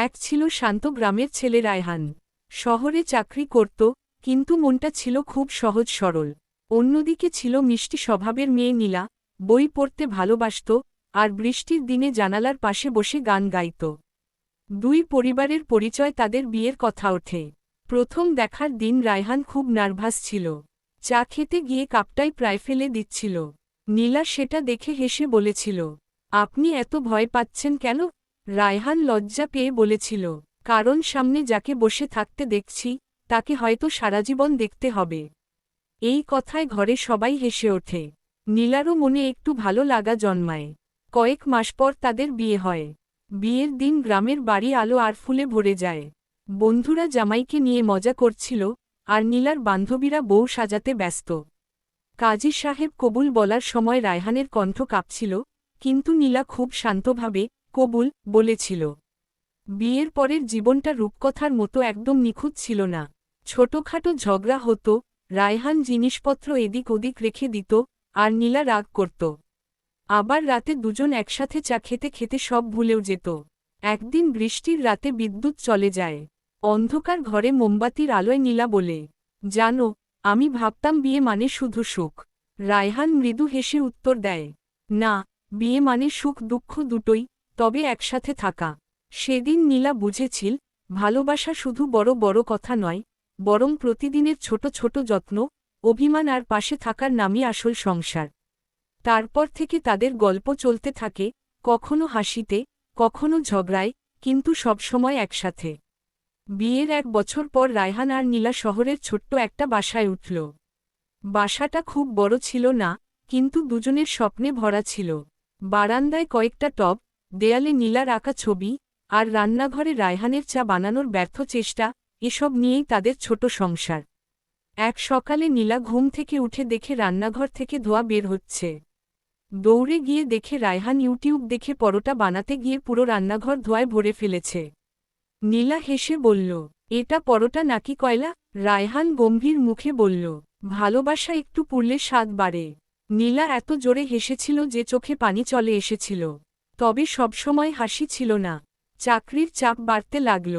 এক ছিল শান্ত গ্রামের ছেলে রায়হান। শহরে চাকরি করত, কিন্তু মনটা ছিল খুব সহজ সরল। অন্যদিকে ছিল মিষ্টি স্বভাবের মেয়ে নীলা, বই পড়তে ভালোবাসত, আর বৃষ্টির দিনে জানালার পাশে বসে গান গাইত। দুই পরিবারের পরিচয় তাদের বিয়ের কথা ওঠে। প্রথম দেখার দিন রায়হান খুব নার্ভাস ছিল। চা খেতে গিয়ে কাপটাই প্রায় ফেলে দিচ্ছিল। নীলা সেটা দেখে হেসে বলেছিল, আপনি এত ভয় পাচ্ছেন কেন? রায়হান লজ্জা পেয়ে বলেছিল, কারণ সামনে যাকে বসে থাকতে দেখছি, তাকে হয়তো সারাজীবন দেখতে হবে। এই কথায় ঘরে সবাই হেসে ওঠে। নীলারও মনে একটু ভালো লাগা জন্মায়। কয়েক মাস পর তাদের বিয়ে হয়। বিয়ের দিন গ্রামের বাড়ি আলো আর ফুলে ভরে যায়। বন্ধুরা জামাইকে নিয়ে মজা করছিল, আর নীলার বান্ধবীরা বউ সাজাতে ব্যস্ত। কাজী সাহেব কবুল বলার সময় রায়হানের কণ্ঠ কাঁপছিল, কিন্তু নীলা খুব শান্তভাবে কবুল বলেছিল। বিয়ের পরের জীবনটা রূপকথার মতো একদম নিখুঁত ছিল না। ছোটখাটো ঝগড়া হতো, রায়হান জিনিসপত্র এদিক ওদিক রেখে দিত, আর নীলা রাগ করত। আবার রাতে দুজন একসাথে চা খেতে খেতে সব ভুলেও যেত। একদিন বৃষ্টির রাতে বিদ্যুৎ চলে যায়। অন্ধকার ঘরে মোমবাতির আলোয় নীলা বলে, জানো, আমি ভাবতাম বিয়ে মানে শুধু সুখ। রায়হান মৃদু হেসে উত্তর দেয়, না, বিয়ে মানে সুখ দুঃখ দুটোই, তবে একসাথে থাকা। সেদিন নীলা বুঝেছিল, ভালোবাসা শুধু বড় বড় কথা নয়, বরং প্রতিদিনের ছোট ছোট যত্ন, অভিমান আর পাশে থাকার নামই আসল সংসার। তারপর থেকে তাদের গল্প চলতে থাকে, কখনো হাসিতে, কখনো ঝগড়ায়, কিন্তু সবসময় একসাথে। বিয়ের 1 বছর পর রায়হান আর নীলা শহরের ছোট্ট একটা বাসায় উঠল। বাসাটা খুব বড় ছিল না, কিন্তু দুজনের স্বপ্নে ভরা ছিল। বারান্দায় কয়েকটা টব, দেয়ালে নীলার আঁকা ছবি, আর রান্নাঘরে রায়হানের চা বানানোর ব্যর্থ চেষ্টা, এসব নিয়েই তাদের ছোট সংসার। এক সকালে নীলা ঘুম থেকে উঠে দেখে রান্নাঘর থেকে ধোঁয়া বের হচ্ছে। দৌড়ে গিয়ে দেখে রায়হান ইউটিউব দেখে পরোটা বানাতে গিয়ে পুরো রান্নাঘর ধোঁয়ায় ভরে ফেলেছে। নীলা হেসে বলল, এটা পরোটা নাকি কয়লা? রায়হান গম্ভীর মুখে বলল, ভালোবাসা একটু পুড়লে স্বাদ বাড়ে। নীলা এত জোরে হেসেছিল যে চোখে পানি চলে এসেছিল। তবে সবসময় হাসি ছিল না। চাকরির চাপ বাড়তে লাগল।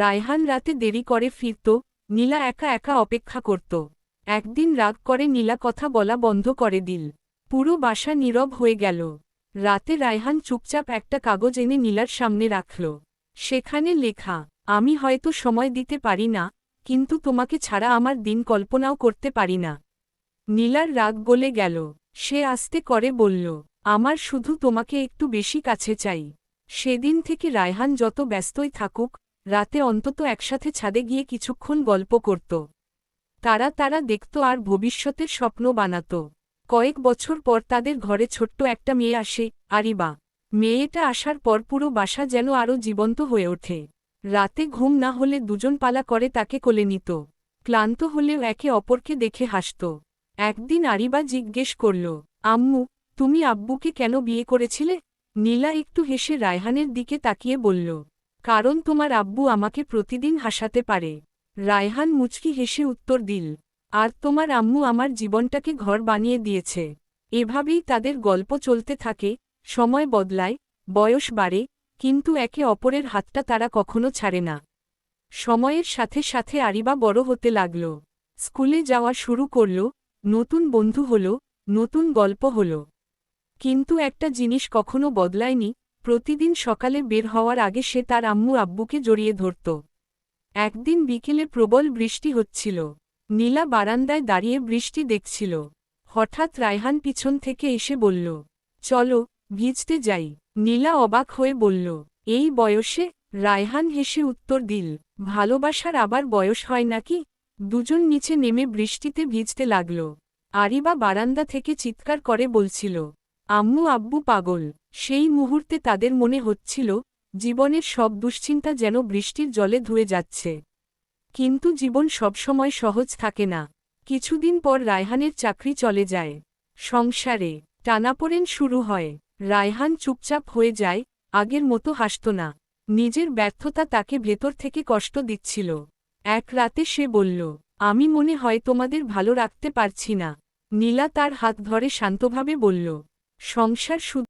রায়হান রাতে দেরি করে ফিরত, নীলা একা একা অপেক্ষা করত। একদিন রাগ করে নীলা কথা বলা বন্ধ করে দিল। পুরো বাসা নীরব হয়ে গেল। রাতে রায়হান চুপচাপ একটা কাগজ এনে নীলার সামনে রাখল। সেখানে লেখা, আমি হয়তো সময় দিতে পারি না, কিন্তু তোমাকে ছাড়া আমার দিন কল্পনাও করতে পারি না। নীলার রাগ গলে গেল। সে আস্তে করে বলল, আমার শুধু তোমাকে একটু বেশি কাছে চাই। সেদিন থেকে রায়হান যত ব্যস্তই থাকুক, রাতে অন্তত একসাথে ছাদে গিয়ে কিছুক্ষণ গল্প করত। তারা দেখত আর ভবিষ্যতের স্বপ্ন বানাত। কয়েক বছর পর তাদের ঘরে ছোট্ট একটা মেয়ে আসে, আরিবা। মেয়েটা আসার পর পুরো বাসা যেন আরও জীবন্ত হয়ে ওঠে। রাতে ঘুম না হলে দুজন পালা করে তাকে কোলে নিত। ক্লান্ত হলেও একে অপরকে দেখে হাসত। একদিন আরিবা জিজ্ঞেস করল, আম্মু, তুমি আব্বুকে কেন বিয়ে করেছিলে? নীলা একটু হেসে রায়হানের দিকে তাকিয়ে বলল, কারণ তোমার আব্বু আমাকে প্রতিদিন হাসাতে পারে। রায়হান মুচকি হেসে উত্তর দিল, আর তোমার আম্মু আমার জীবনটাকে ঘর বানিয়ে দিয়েছে। এভাবেই তাদের গল্প চলতে থাকে। সময় বদলায়, বয়স বাড়ে, কিন্তু একে অপরের হাতটা তারা কখনো ছাড়ে না। সময়ের সাথে সাথে আরিবা বড় হতে লাগল। স্কুলে যাওয়া শুরু করল, নতুন বন্ধু হল, নতুন গল্প হল। কিন্তু একটা জিনিস কখনো বদলায়নি, প্রতিদিন সকালে বের হওয়ার আগে সে তার আম্মু আব্বুকে জড়িয়ে ধরত। একদিন বিকেলে প্রবল বৃষ্টি হচ্ছিল। নীলা বারান্দায় দাঁড়িয়ে বৃষ্টি দেখছিল। হঠাৎ রায়হান পিছন থেকে এসে বলল, চলো, ভিজতে যাই। নীলা অবাক হয়ে বলল, এই বয়সে? রায়হান হেসে উত্তর দিল, ভালোবাসার আবার বয়স হয় নাকি? দুজন নিচে নেমে বৃষ্টিতে ভিজতে লাগল। আরিবা বারান্দা থেকে চিৎকার করে বলছিল, আম্মু আব্বু পাগল। সেই মুহূর্তে তাদের মনে হচ্ছিল, জীবনের সব দুশ্চিন্তা যেন বৃষ্টির জলে ধুয়ে যাচ্ছে। কিন্তু জীবন সবসময় সহজ থাকে না। কিছুদিন পর রায়হানের চাকরি চলে যায়। সংসারে টানাপোড়েন শুরু হয়। রায়হান চুপচাপ হয়ে যায়, আগের মতো হাসত না। নিজের ব্যর্থতা তাকে ভেতর থেকে কষ্ট দিচ্ছিল। এক রাতে সে বলল, আমি মনে হয় তোমাদের ভালো রাখতে পারছি না। নীলা তার হাত ধরে শান্তভাবে বলল, সংসার শুধু